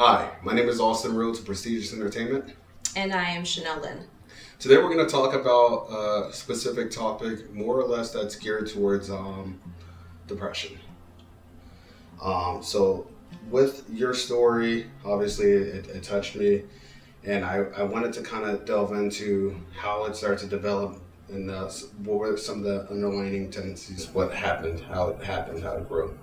Hi, my name is Austin Rhodes of Prestigious Entertainment. And I am Chanel Lynn. Today we're going to talk about a specific topic, more or less that's geared towards depression. So, with your story, obviously it touched me, and I wanted to kind of delve into how it started to develop and what were some of the underlying tendencies, what happened, how it grew.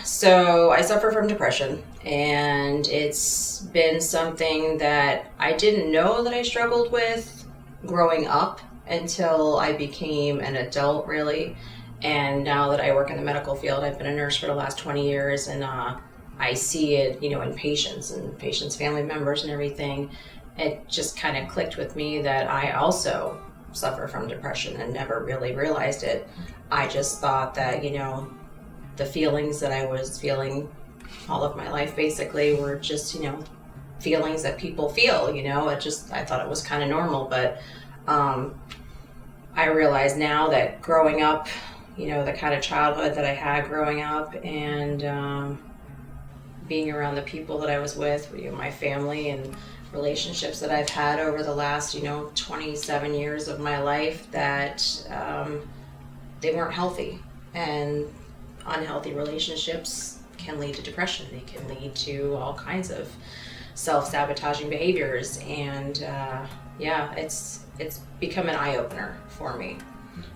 So I suffer from depression, and it's been something that I didn't know that I struggled with growing up until I became an adult, really. And now that I work in the medical field, I've been a nurse for the last 20 years, and I see it, in patients and patients' family members and everything. It just kind of clicked with me that I also suffer from depression and never really realized it. I just thought that, the feelings that I was feeling all of my life basically were just, feelings that people feel, I thought it was kind of normal, but I realize now that growing up, the kind of childhood that I had growing up and being around the people that I was with, my family and relationships that I've had over the last, 27 years of my life, that they weren't healthy. And unhealthy relationships can lead to depression. They can lead to all kinds of self-sabotaging behaviors, and it's become an eye-opener for me.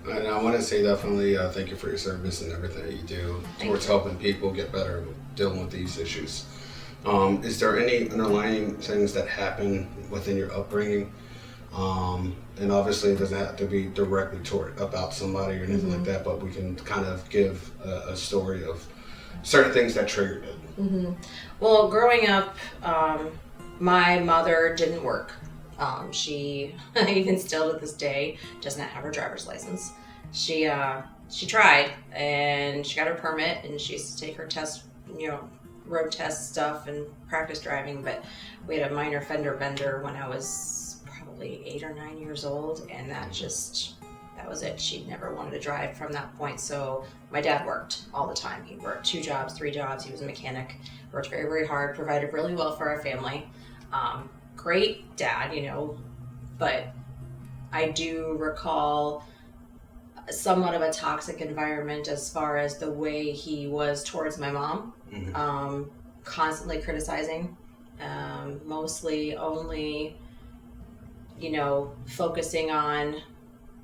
And I want to say definitely thank you for your service and everything that you do towards helping people get better with dealing with these issues. Is there any underlying things that happen within your upbringing? And obviously it doesn't have to be directly about somebody or anything like that, but we can kind of give a story of certain things that triggered it. Well, growing up, my mother didn't work. She, even still to this day, does not have her driver's license. She tried, and she got her permit, and she used to take her test, road test stuff and practice driving, but we had a minor fender bender when I was probably 8 or 9 years old, and that was it. She never wanted to drive from that point. So my dad worked all the time. He worked 2 jobs, 3 jobs. He was a mechanic, worked very, very hard, provided really well for our family. Great dad, but I do recall somewhat of a toxic environment as far as the way he was towards my mom. Constantly criticizing, mostly only focusing on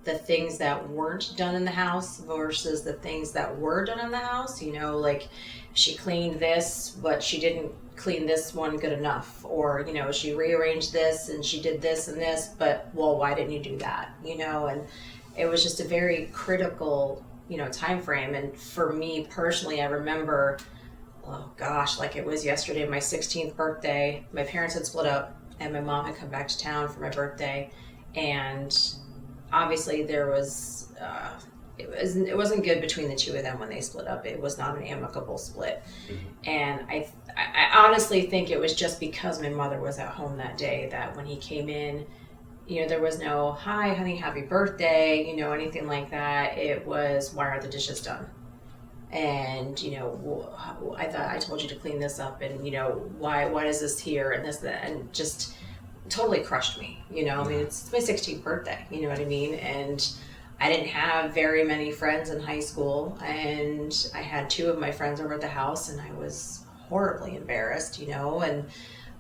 the things that weren't done in the house versus the things that were done in the house. Like she cleaned this, but she didn't clean this one good enough. Or, she rearranged this and she did this and this, but, well, why didn't you do that? And it was just a very critical, time frame. And for me personally, I remember, oh gosh, like it was yesterday, my 16th birthday. My parents had split up, and my mom had come back to town for my birthday, and obviously there was it wasn't good between the two of them when they split up. It was not an amicable split. And I honestly think it was just because my mother was at home that day that when he came in, there was no hi honey, happy birthday, anything like that. It was, why aren't the dishes done? And I thought I told you to clean this up, and why is this here and this, that, and just totally crushed me. I mean, it's my 16th birthday, you know what I mean? And I didn't have very many friends in high school, and I had 2 of my friends over at the house, and I was horribly embarrassed, and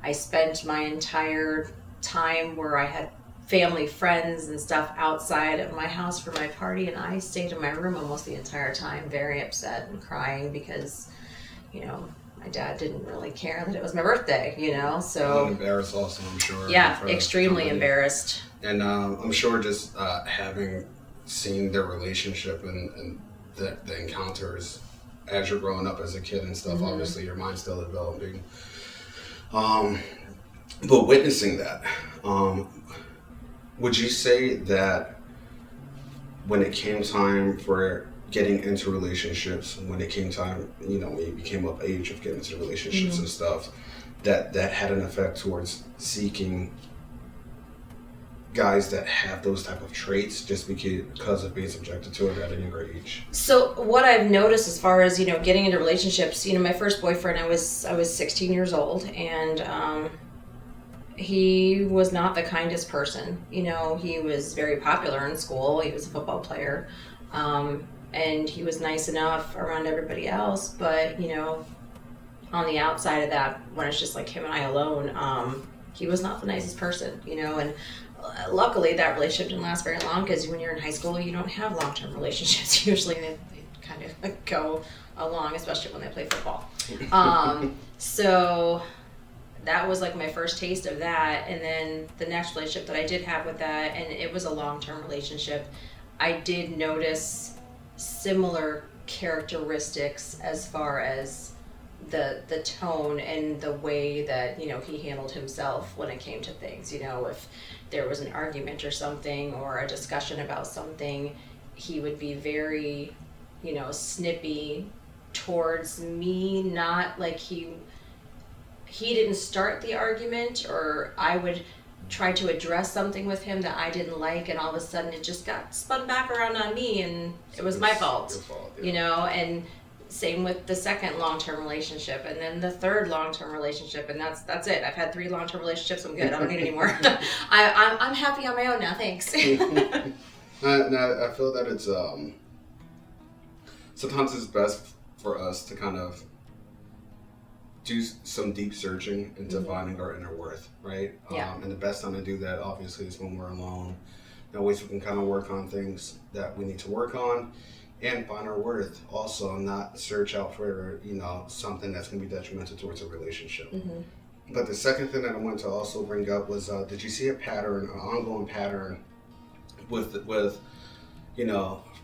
I spent my entire time where I had family, friends, and stuff outside of my house for my party, and I stayed in my room almost the entire time, very upset and crying because, my dad didn't really care that it was my birthday, so. And embarrassed also, I'm sure. Yeah, extremely embarrassed. And I'm sure just having seen their relationship and the encounters as you're growing up as a kid and stuff, obviously your mind's still developing. But witnessing that, would you say that when it came time for getting into relationships, when it came time, when you became of age of getting into relationships and stuff, that had an effect towards seeking guys that have those type of traits just because of being subjected to it at a younger age? So what I've noticed as far as, getting into relationships, my first boyfriend, I was 16 years old, and he was not the kindest person. He was very popular in school. He was a football player. And he was nice enough around everybody else, but, on the outside of that, when it's just like him and I alone, he was not the nicest person, and luckily that relationship didn't last very long, because when you're in high school, you don't have long-term relationships. Usually they kind of go along, especially when they play football. So that was like my first taste of that. And then the next relationship that I did have with that, and it was a long-term relationship, I did notice similar characteristics as far as the tone and the way that he handled himself when it came to things. If there was an argument or something, or a discussion about something, he would be very snippy towards me. Not like he didn't start the argument, or I would try to address something with him that I didn't like, and all of a sudden it just got spun back around on me, and it was my fault. Your fault, And same with the second long-term relationship, and then the third long-term relationship, and that's it. I've had 3 long-term relationships. I'm good. I don't need any more. I'm happy on my own now. Thanks. Now, I feel that it's sometimes it's best for us to kind of do some deep searching into finding our inner worth, right? Yeah. And the best time to do that, obviously, is when we're alone. That ways we can kind of work on things that we need to work on, and find our worth. Also, not search out for something that's going to be detrimental towards a relationship. Mm-hmm. But the second thing that I wanted to also bring up was, did you see an ongoing pattern with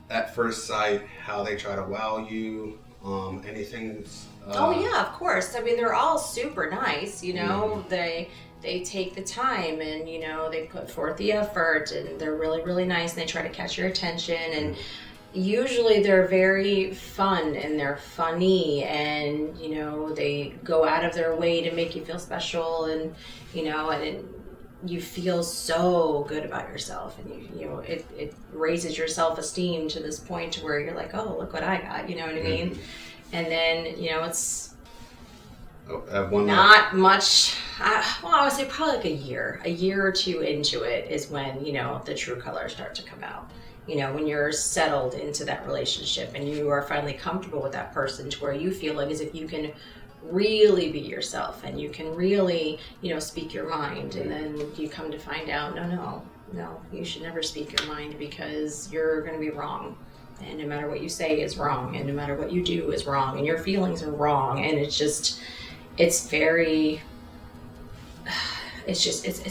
at first sight, how they try to wow you? Anything? Oh yeah, of course. I mean, they're all super nice. Mm-hmm. They take the time, and they put forth the effort, and they're really, really nice, and they try to catch your attention, and usually they're very fun, and they're funny, and they go out of their way to make you feel special, and and you feel so good about yourself, and it raises your self-esteem to this point to where you're like, oh, look what I got, you know what I mean? And then it's not much. I would say probably like a year or 2 into it is when the true colors start to come out. When you're settled into that relationship, and you are finally comfortable with that person, to where you feel like as if you can really be yourself, and you can really, speak your mind. And then you come to find out, no, you should never speak your mind, because you're going to be wrong. And no matter what you say is wrong, and no matter what you do is wrong, and your feelings are wrong. And it's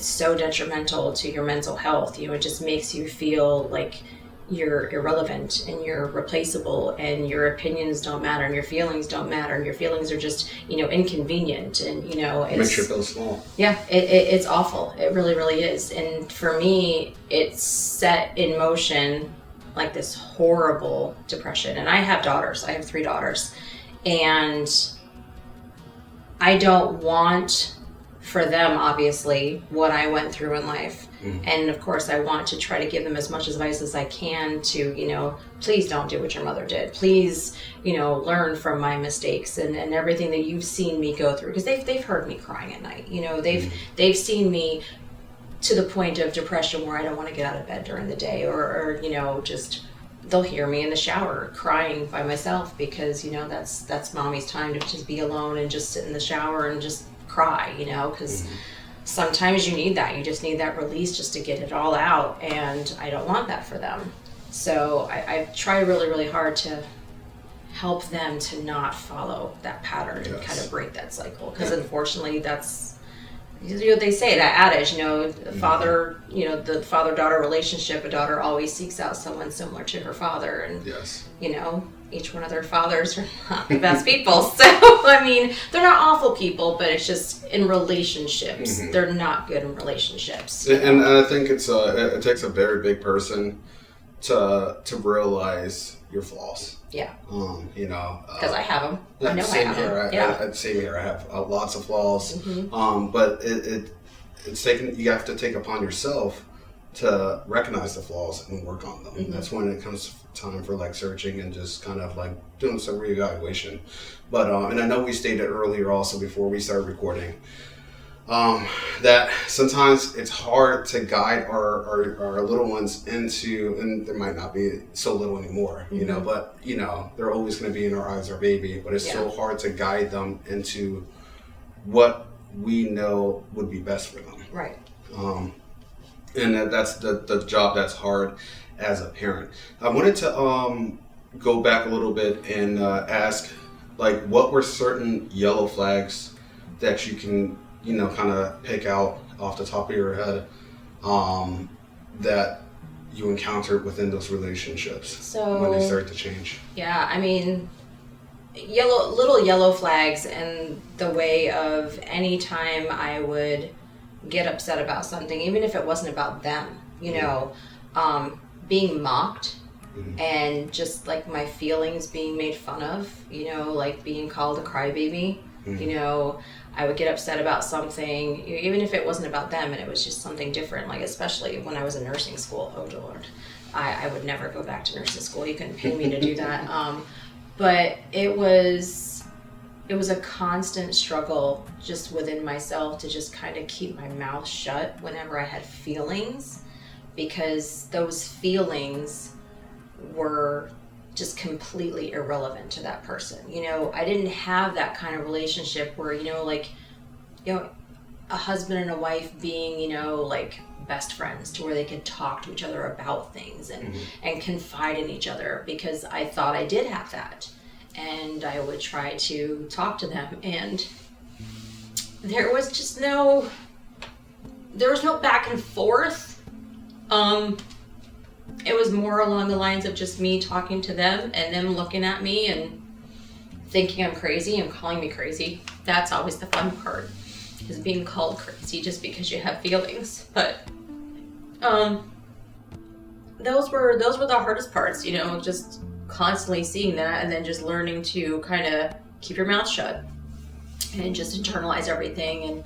so detrimental to your mental health. It just makes you feel like you're irrelevant, and you're replaceable, and your opinions don't matter, and your feelings don't matter, and your feelings are just inconvenient, and it makes you feel small. Yeah, it's awful. It really, really is. And for me, it's set in motion like this horrible depression. And I have daughters. I have 3 daughters, and I don't want for them, obviously, what I went through in life. And of course, I want to try to give them as much advice as I can to, please don't do what your mother did. Please, learn from my mistakes and everything that you've seen me go through. Because they've heard me crying at night. They've seen me to the point of depression where I don't want to get out of bed during the day, or just they'll hear me in the shower crying by myself, because that's mommy's time to just be alone and just sit in the shower and just cry, because sometimes you need that. You just need that release just to get it all out, and I don't want that for them. So I try really, really hard to help them to not follow that pattern and kind of break that cycle, because unfortunately that's they say, that adage, the father-daughter relationship, a daughter always seeks out someone similar to her father, and each one of their fathers are not the best people. So, I mean, they're not awful people, but it's just in relationships, they're not good in relationships. And I think it takes a very big person to realize your flaws. Yeah. Because I have them. I know I have them. Same here. I have lots of flaws. But it's taken. You have to take upon yourself to recognize the flaws and work on them. That's when it comes time for like searching and just kind of like doing some reevaluation. But and I know we stated earlier also before we started recording that sometimes it's hard to guide our little ones into, and there might not be so little anymore, you know, but you know, they're always going to be in our eyes our baby, but it's so hard to guide them into what we know would be best for them. Right. And that's the job that's hard as a parent. I wanted to go back a little bit and ask, like, what were certain yellow flags that you can, you know, kind of pick out off the top of your head that you encountered within those relationships when they start to change? Yeah, I mean, little yellow flags in the way of any time I would get upset about something, even if it wasn't about them, you know, being mocked and just like my feelings being made fun of, you know, like being called a crybaby, you know, I would get upset about something, even if it wasn't about them and it was just something different, like especially when I was in nursing school. Oh, Lord. I would never go back to nursing school. You couldn't pay me to do that. But it was a constant struggle just within myself to just kind of keep my mouth shut whenever I had feelings, because those feelings were just completely irrelevant to that person. You know, I didn't have that kind of relationship where, you know, like, you know, a husband and a wife being, you know, like best friends to where they could talk to each other about things and confide in each other, because I thought I did have that. And I would try to talk to them, and there was just no back and forth. It was more along the lines of just me talking to them and them looking at me and thinking I'm crazy and calling me crazy. That's always the fun part, is being called crazy just because you have feelings. But those were the hardest parts, you know, just constantly seeing that and then just learning to kind of keep your mouth shut and just internalize everything. And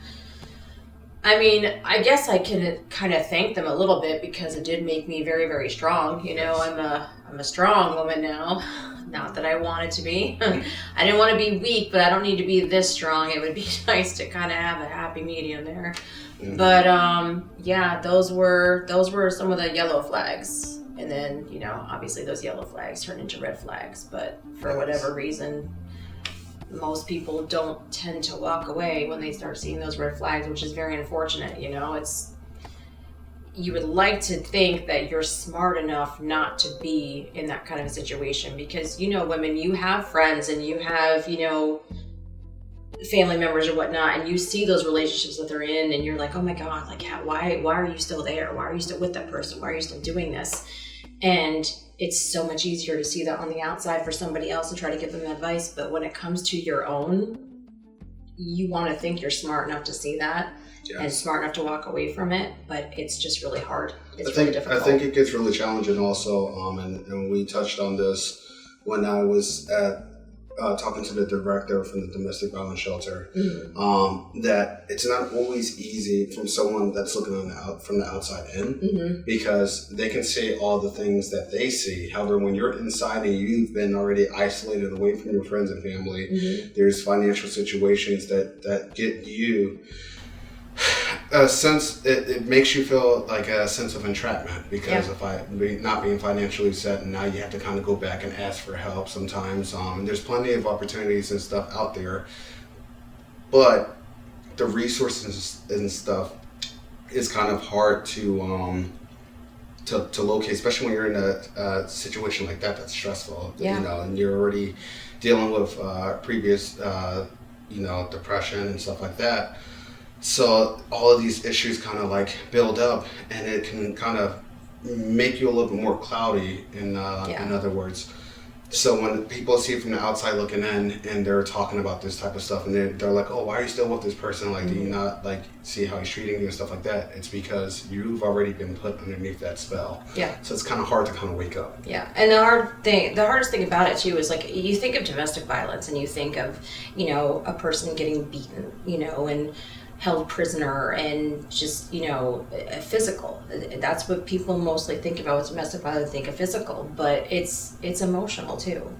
I mean, I guess I can kind of thank them a little bit, because it did make me very, very strong. You know, I'm a strong woman now. Not that I wanted to be. I didn't want to be weak, but I don't need to be this strong. It would be nice to kind of have a happy medium there. But yeah, those were some of the yellow flags. And then, you know, obviously those yellow flags turn into red flags. But for whatever reason, most people don't tend to walk away when they start seeing those red flags, which is very unfortunate. You know, you would like to think that you're smart enough not to be in that kind of a situation, because, you know, women, you have friends and you have, you know, family members or whatnot, and you see those relationships that they're in, and you're like, oh my God, like, why are you still there? Why are you still with that person? Why are you still doing this? And it's so much easier to see that on the outside for somebody else and try to give them advice. But when it comes to your own, you want to think you're smart enough to see that and smart enough to walk away from it. But it's just really hard. It's really difficult. I think it gets really challenging also. And we touched on this when I was talking to the director from the domestic violence shelter, that it's not always easy from someone that's looking from the outside in, because they can say all the things that they see. However, when you're inside and you've been already isolated away from your friends and family, there's financial situations that get you a sense, it makes you feel like a sense of entrapment, because if not being financially set, and now you have to kind of go back and ask for help sometimes. And there's plenty of opportunities and stuff out there, but the resources and stuff is kind of hard to locate, especially when you're in a situation like that that's stressful. You know, and you're already dealing with previous depression and stuff like that. So all of these issues kind of like build up, and it can kind of make you a little bit more cloudy in other words. So when people see from the outside looking in and they're talking about this type of stuff, and they're like, oh, why are you still with this person? Like, do you not like see how he's treating you and stuff like that? It's because you've already been put underneath that spell. Yeah. So it's kind of hard to kind of wake up. Yeah. And the hardest thing about it too is, like, you think of domestic violence and you think of, you know, a person getting beaten, you know, and held prisoner and just, physical. That's what people mostly think about with domestic violence. They think of physical, but it's emotional too.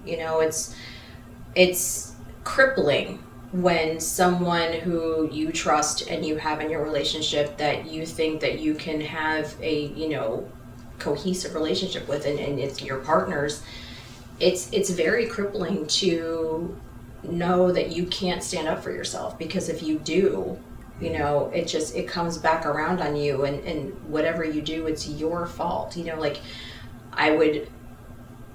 It's crippling when someone who you trust and you have in your relationship that you think that you can have a, cohesive relationship with, and it's your partners. It's very crippling to know that you can't stand up for yourself, because if you do, it comes back around on you, and whatever you do, it's your fault. Like, I would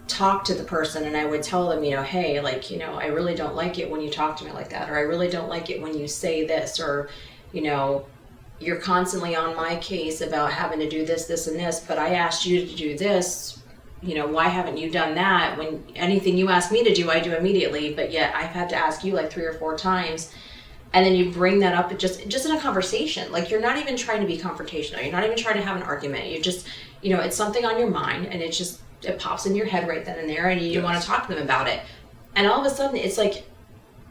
talk to the person and I would tell them, hey, I really don't like it when you talk to me like that, or I really don't like it when you say this, or, you're constantly on my case about having to do this, this, and this, but I asked you to do this, why haven't you done that? When anything you ask me to do, I do immediately, but yet I've had to ask you like 3 or 4 times. And then you bring that up just in a conversation. Like, you're not even trying to be confrontational. You're not even trying to have an argument. You just, it's something on your mind, and it pops in your head right then and there, and you want to talk to them about it. And all of a sudden, it's like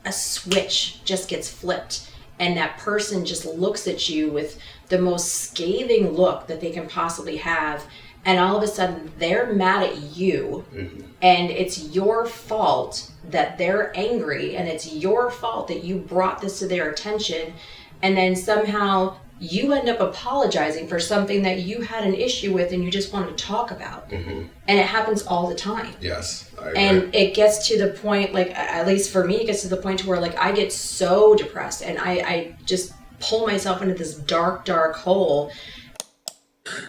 a switch just gets flipped. And that person just looks at you with the most scathing look that they can possibly have. And all of a sudden, they're mad at you. Mm-hmm. And it's your fault that they're angry. And it's your fault that you brought this to their attention. And then somehow you end up apologizing for something that you had an issue with and you just wanted to talk about. Mm-hmm. And it happens all the time. Yes, I agree. And it gets to the point, like, at least for me, it gets to the point to where, like, I get so depressed and I just pull myself into this dark, dark hole.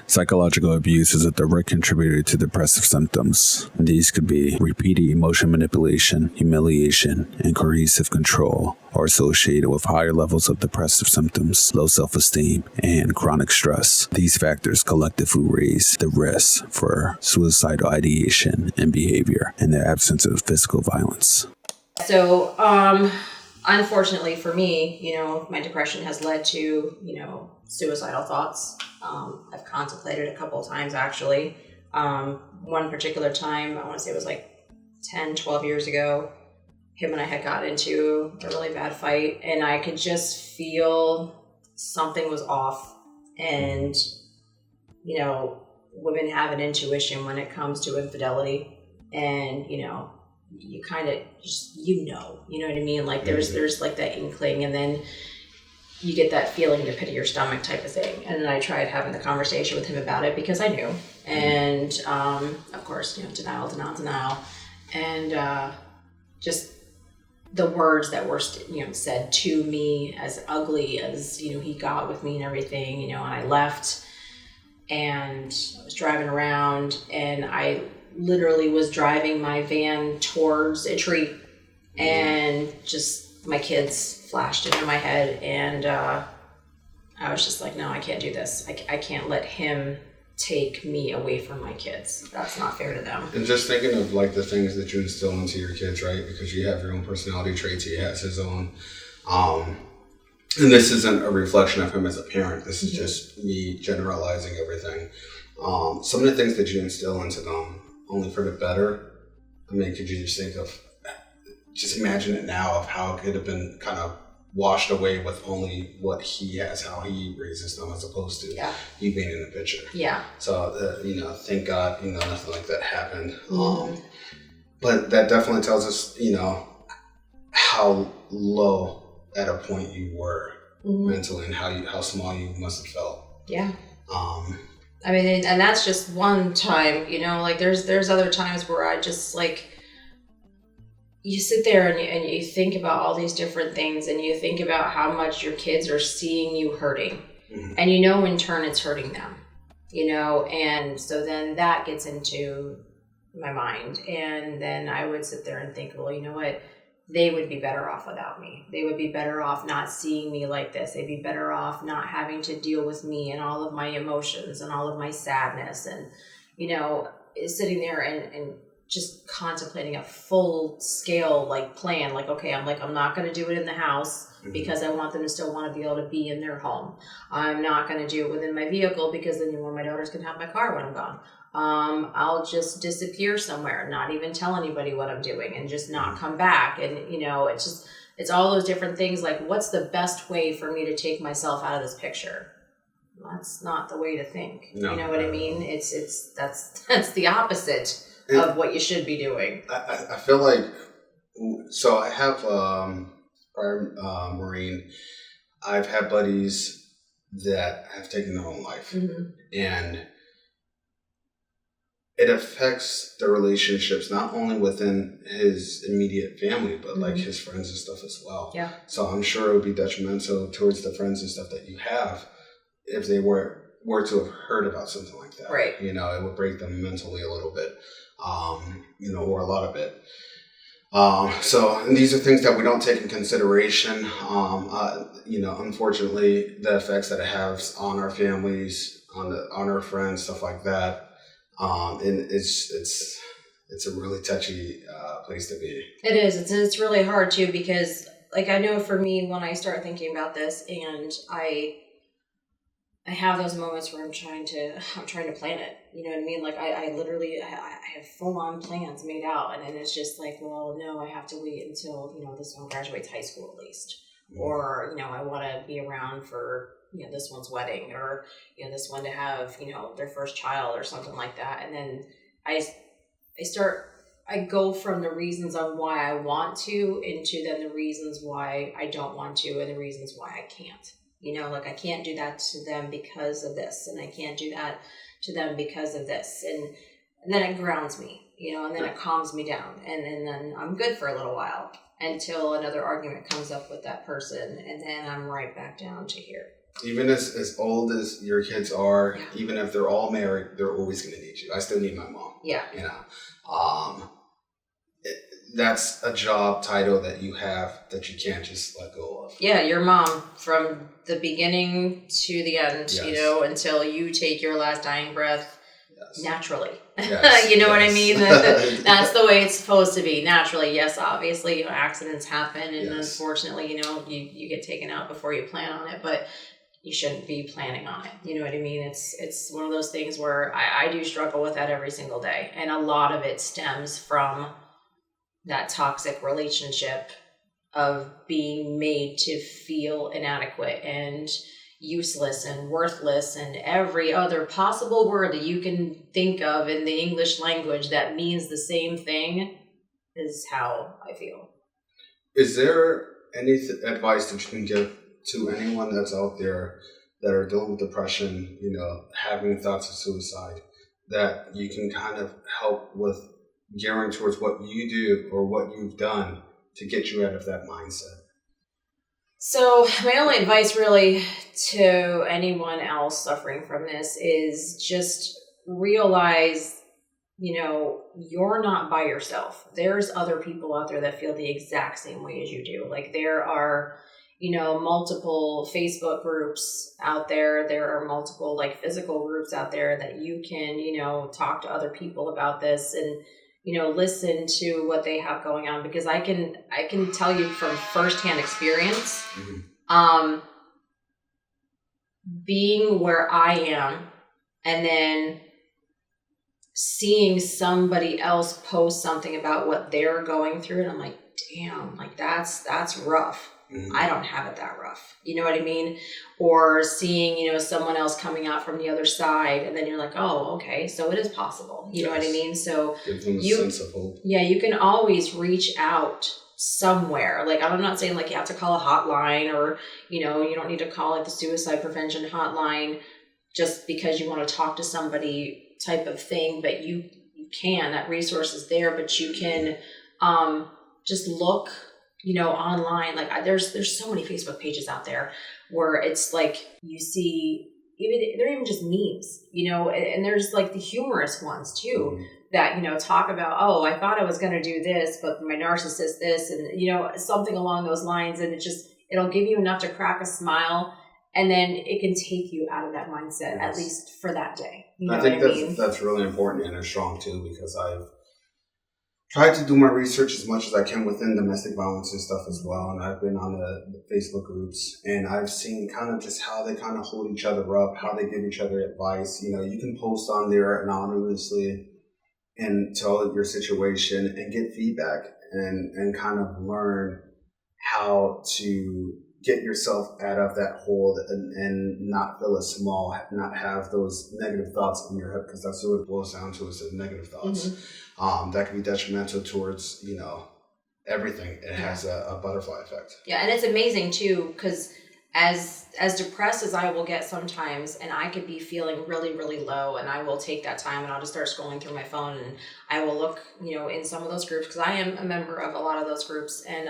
Psychological abuse is a direct contributor to depressive symptoms. These could be repeated emotion manipulation, humiliation, and coercive control, are associated with higher levels of depressive symptoms, low self-esteem, and chronic stress. These factors collectively raise the risk for suicidal ideation and behavior in the absence of physical violence. So, unfortunately for me, my depression has led to, suicidal thoughts. I've contemplated a couple of times, actually. One particular time, I want to say it was like 10, 12 years ago, him and I had got into a really bad fight, and I could just feel something was off. And, women have an intuition when it comes to infidelity. And, you kind of just, you know what I mean? Like, there's like that inkling, and then you get that feeling in the pit of your stomach type of thing. And then I tried having the conversation with him about it because I knew. And, of course, denial. And just the words that were, said to me, as ugly as, he got with me and everything, and I left and I was driving around, and I literally was driving my van towards a tree, and just my kids flashed into my head, and I was just like, no, I can't do this. I can't let him take me away from my kids. That's not fair to them. And just thinking of like the things that you instill into your kids, right? Because you have your own personality traits, he has his own. And this isn't a reflection of him as a parent. This is just me generalizing everything. Some of the things that you instill into them, only for the better. I mean, could you just think of, just imagine it now of how it could have been kind of washed away with only what he has, how he raises them, as opposed to you being in the picture. Yeah. So, thank God, nothing like that happened. Mm-hmm. But that definitely tells us, how low at a point you were mentally, and how small you must have felt. Yeah. I mean, and that's just one time, like there's other times where I just like, you sit there and you think about all these different things, and you think about how much your kids are seeing you hurting, and in turn it's hurting them, and so then that gets into my mind, and then I would sit there and think, well, you know what? They would be better off without me. They would be better off not seeing me like this. They'd be better off not having to deal with me and all of my emotions and all of my sadness, and, sitting there and just contemplating a full scale plan. Okay, I'm not going to do it in the house because I want them to still want to be able to be in their home. I'm not going to do it within my vehicle because then my daughters can have my car when I'm gone. I'll just disappear somewhere, not even tell anybody what I'm doing, and just not come back. And, it's just it's all those different things. Like, what's the best way for me to take myself out of this picture? That's not the way to think. No, you know what I mean? That's the opposite of what you should be doing. I feel like, so I have prior Marine. I've had buddies that have taken their own life, and it affects the relationships not only within his immediate family, but like his friends and stuff as well. Yeah. So I'm sure it would be detrimental towards the friends and stuff that you have if they were to have heard about something like that. Right. You know, it would break them mentally a little bit, you know, or a lot of it. So, and these are things that we don't take in consideration. You know, unfortunately, the effects that it has on our families, on our friends, stuff like that. And it's a really touchy place to be. It is. It's really hard too, because like I know for me, when I start thinking about this, and I have those moments where I'm trying to plan it. You know what I mean? Like I literally have full on plans made out, and then it's just like, well, no, I have to wait until, you know, this one graduates high school at least, or, you know, I want to be around for, you know, this one's wedding, or, you know, this one to have, you know, their first child or something like that. And then I go from the reasons on why I want to into then the reasons why I don't want to, and the reasons why I can't. You know, like I can't do that to them because of this, and I can't do that to them because of this. And then it grounds me, you know, and then it calms me down. And then I'm good for a little while until another argument comes up with that person, and then I'm right back down to here. Even as old as your kids are, even if they're all married, they're always going to need you. I still need my mom. Yeah. You know, that's a job title that you have that you can't just let go of. Yeah, your mom from the beginning to the end, you know, until you take your last dying breath naturally. Yes. You know what I mean? That's the way it's supposed to be, naturally. Yes, obviously, you know, accidents happen, and unfortunately, you know, you get taken out before you plan on it, but you shouldn't be planning on it. You know what I mean? It's one of those things where I do struggle with that every single day, and a lot of it stems from that toxic relationship of being made to feel inadequate and useless and worthless and every other possible word that you can think of in the English language that means the same thing is how I feel. Is there any advice that you can give to anyone that's out there that are dealing with depression, you know, having thoughts of suicide, that you can kind of help with gearing towards what you do or what you've done to get you out of that mindset? So my only advice really to anyone else suffering from this is just realize, you know, you're not by yourself. There's other people out there that feel the exact same way as you do. Like there are, you know, multiple Facebook groups out there. There are multiple like physical groups out there that you can, you know, talk to other people about this and, you know, listen to what they have going on, because I can tell you from firsthand experience, being where I am and then seeing somebody else post something about what they're going through, and I'm like, damn, like that's rough. I don't have it that rough. You know what I mean? Or seeing, you know, someone else coming out from the other side, and then you're like, oh, okay, so it is possible. You know what I mean? So give them a sense of hope. Yeah, you can always reach out somewhere. Like, I'm not saying like you have to call a hotline, or, you know, you don't need to call like the suicide prevention hotline just because you want to talk to somebody type of thing, but you can, that resource is there, but you can just look, you know, online. Like there's so many Facebook pages out there where it's like you see, they're even just memes, you know, and there's like the humorous ones too that, you know, talk about, oh, I thought I was going to do this, but my narcissist this, and, you know, something along those lines. And it'll give you enough to crack a smile, and then it can take you out of that mindset, at least for that day. You know I think what I mean? That's really important and strong too, because I've tried to do my research as much as I can within domestic violence and stuff as well. And I've been on the Facebook groups, and I've seen kind of just how they kind of hold each other up, how they give each other advice. You know, you can post on there anonymously and tell your situation and get feedback and kind of learn how to get yourself out of that hole and not feel as small, not have those negative thoughts in your head, because that's what it boils down to, is the negative thoughts. That can be detrimental towards, everything. It has a butterfly effect. Yeah, and it's amazing too, because as depressed as I will get sometimes, and I could be feeling really, really low, and I will take that time and I'll just start scrolling through my phone, and I will look, in some of those groups, because I am a member of a lot of those groups, and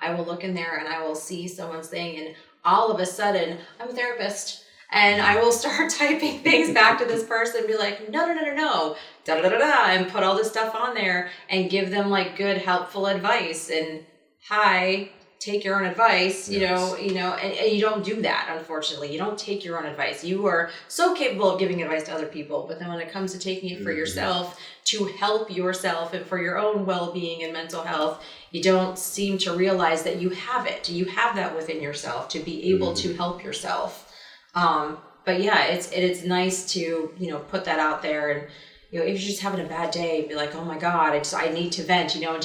I will look in there and I will see someone's thing, and all of a sudden, I'm a therapist, and I will start typing things back to this person and be like, no, da da da da, and put all this stuff on there and give them like good, helpful advice, and hi, take your own advice, and you don't do that, unfortunately. You don't take your own advice. You are so capable of giving advice to other people, but then when it comes to taking it for yourself, to help yourself and for your own well-being and mental health, you don't seem to realize that you have it. You have that within yourself to be able to help yourself. But yeah, it's nice to, put that out there, and if you're just having a bad day, be like, oh my God, I need to vent, and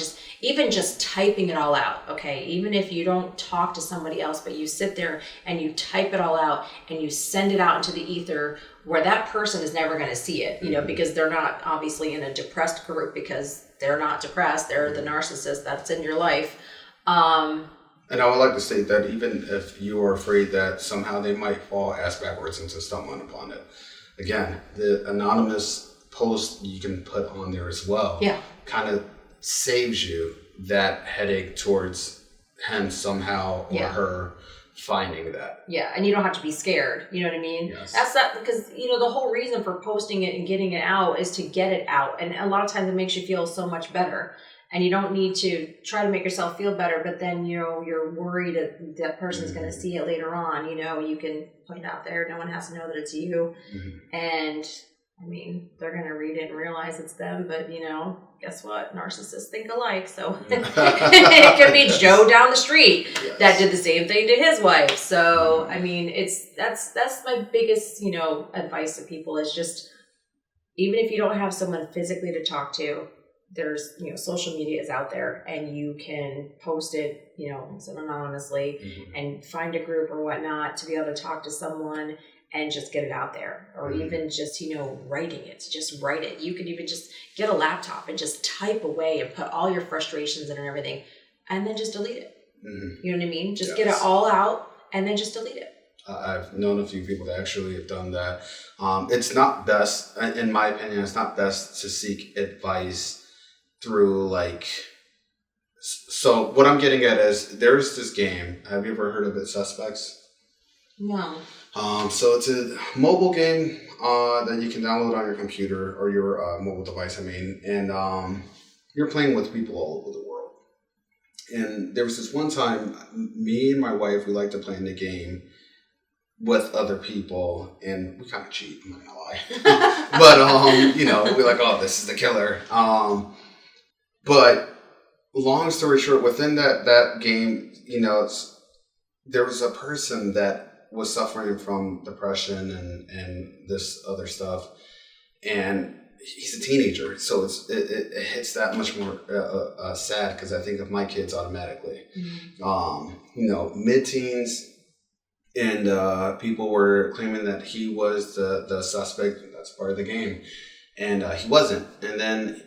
just typing it all out. Okay. Even if you don't talk to somebody else, but you sit there and you type it all out and you send it out into the ether, where that person is never going to see it, because they're not obviously in a depressed group, because they're not depressed. They're the narcissist that's in your life. And I would like to state that even if you are afraid that somehow they might fall ass backwards into stumbling upon it, again, the anonymous post you can put on there as well kind of saves you that headache towards him somehow or her finding that. Yeah, and you don't have to be scared. You know what I mean? Yes. That's not, because, the whole reason for posting it and getting it out is to get it out. And a lot of times it makes you feel so much better. And you don't need to try to make yourself feel better, but then, you're worried that person's going to see it later on. You can put it out there. No one has to know that it's you. And they're going to read it and realize it's them, but guess what? Narcissists think alike. So it could be Joe down the street that did the same thing to his wife. So, that's my biggest, advice to people, is just, even if you don't have someone physically to talk to, there's, social media is out there, and you can post it, anonymously and find a group or whatnot to be able to talk to someone and just get it out there, or even just, writing it, just write it. You could even just get a laptop and just type away and put all your frustrations in and everything, and then just delete it. You know what I mean? Just get it all out and then just delete it. I've known a few people that actually have done that. It's not best, in my opinion, it's not best to seek advice through so what I'm getting at is, there's this game. Have you ever heard of it, Suspects? No. So it's a mobile game that you can download on your computer or your mobile device, and you're playing with people all over the world. And there was this one time, me and my wife, we like to play in the game with other people, and we kind of cheat, I'm not gonna lie. But, we're like, oh, this is the killer. But long story short, within that game, there was a person that was suffering from depression and this other stuff, and he's a teenager, so it hits that much more sad, because I think of my kids automatically. Mid-teens, and people were claiming that he was the suspect. That's part of the game, and he wasn't. And then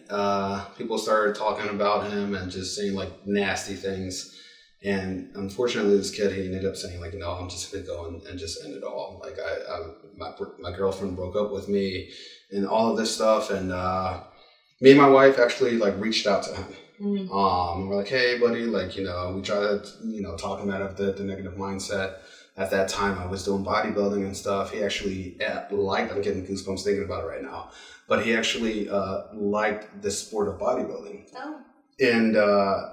people started talking about him and just saying nasty things. And unfortunately, this kid, he ended up saying no, I'm just gonna go and just end it all. My girlfriend broke up with me, and all of this stuff. And me and my wife actually reached out to him. We're like, hey, buddy, we try to talk him out of the negative mindset. At that time, I was doing bodybuilding and stuff. He actually I'm getting goosebumps thinking about it right now. But he actually liked the sport of bodybuilding. Oh. And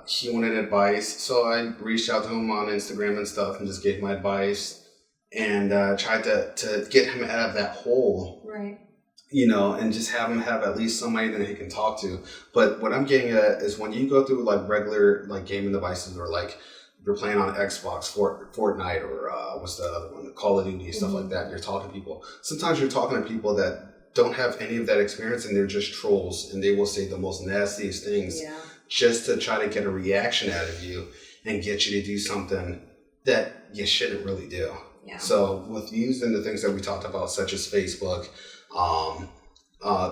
he wanted advice. So I reached out to him on Instagram and stuff and just gave my advice and tried to get him out of that hole. Right. And just have him have at least somebody that he can talk to. But what I'm getting at is, when you go through regular gaming devices, or you're playing on Xbox, Fortnite, or what's the other one, Call of Duty, stuff like that, and you're talking to people. Sometimes you're talking to people that don't have any of that experience, and they're just trolls, and they will say the most nastiest things just to try to get a reaction out of you. and get you to do something that you shouldn't really do. Yeah. So with using the things that we talked about, such as Facebook,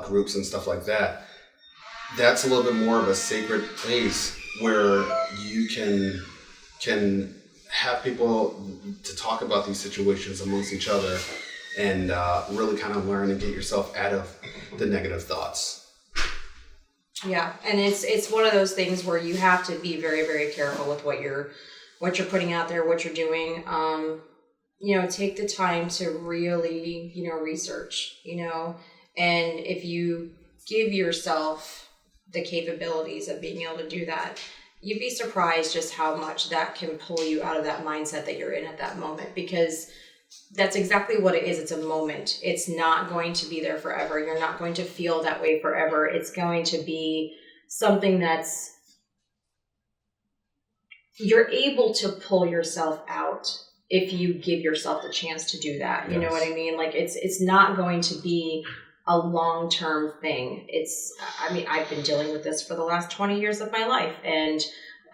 groups and stuff like that, that's a little bit more of a sacred place where you can have people to talk about these situations amongst each other and really kind of learn and get yourself out of the negative thoughts. Yeah, and it's one of those things where you have to be very, very careful with what you're putting out there, what you're doing. Take the time to really, research, and if you give yourself the capabilities of being able to do that, you'd be surprised just how much that can pull you out of that mindset that you're in at that moment, because that's exactly what it is. It's a moment. It's not going to be there forever. You're not going to feel that way forever. It's going to be something that's, you're able to pull yourself out if you give yourself the chance to do that. You know what I mean? Like it's not going to be a long-term thing. I've been dealing with this for the last 20 years of my life, and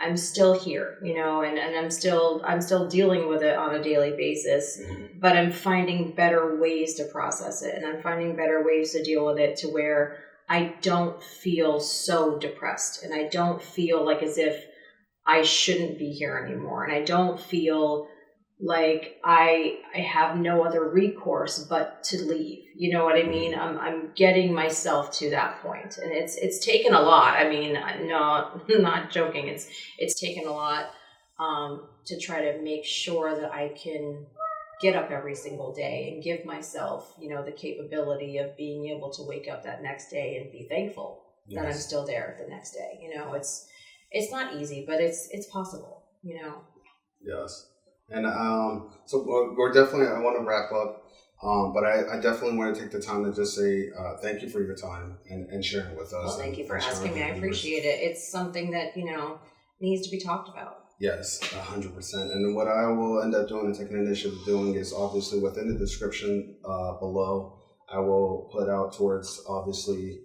I'm still here, and I'm still dealing with it on a daily basis, but I'm finding better ways to process it, and I'm finding better ways to deal with it to where I don't feel so depressed, and I don't feel like as if I shouldn't be here anymore, and I don't feel like I have no other recourse but to leave. You know what I mean? I'm getting myself to that point, and it's taken a lot. I mean, no, I'm not joking. It's taken a lot to try to make sure that I can get up every single day and give myself, the capability of being able to wake up that next day and be thankful that I'm still there the next day. It's not easy, but it's possible. Yes. And so we're definitely, I want to wrap up, but I definitely want to take the time to just say thank you for your time and sharing with us. Well, thank you for asking me. I appreciate it. It's something that, needs to be talked about. Yes, 100%. And what I will end up doing and taking initiative of doing is obviously within the description below, I will put out towards obviously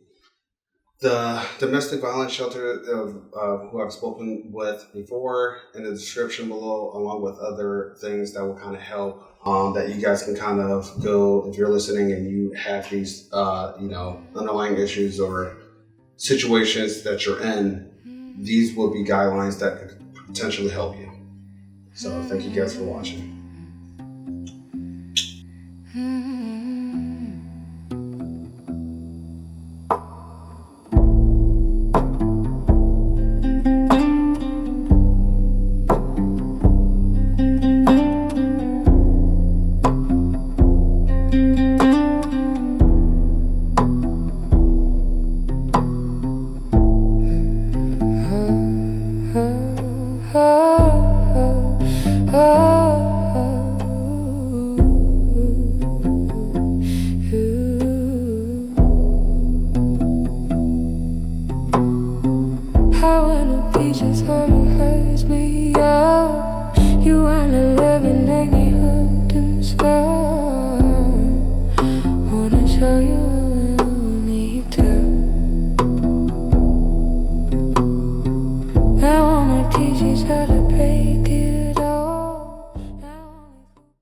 the domestic violence shelter who I've spoken with before in the description below, along with other things that will kind of help that you guys can kind of go, if you're listening and you have these, underlying issues or situations that you're in, these will be guidelines that could potentially help you. So thank you guys for watching.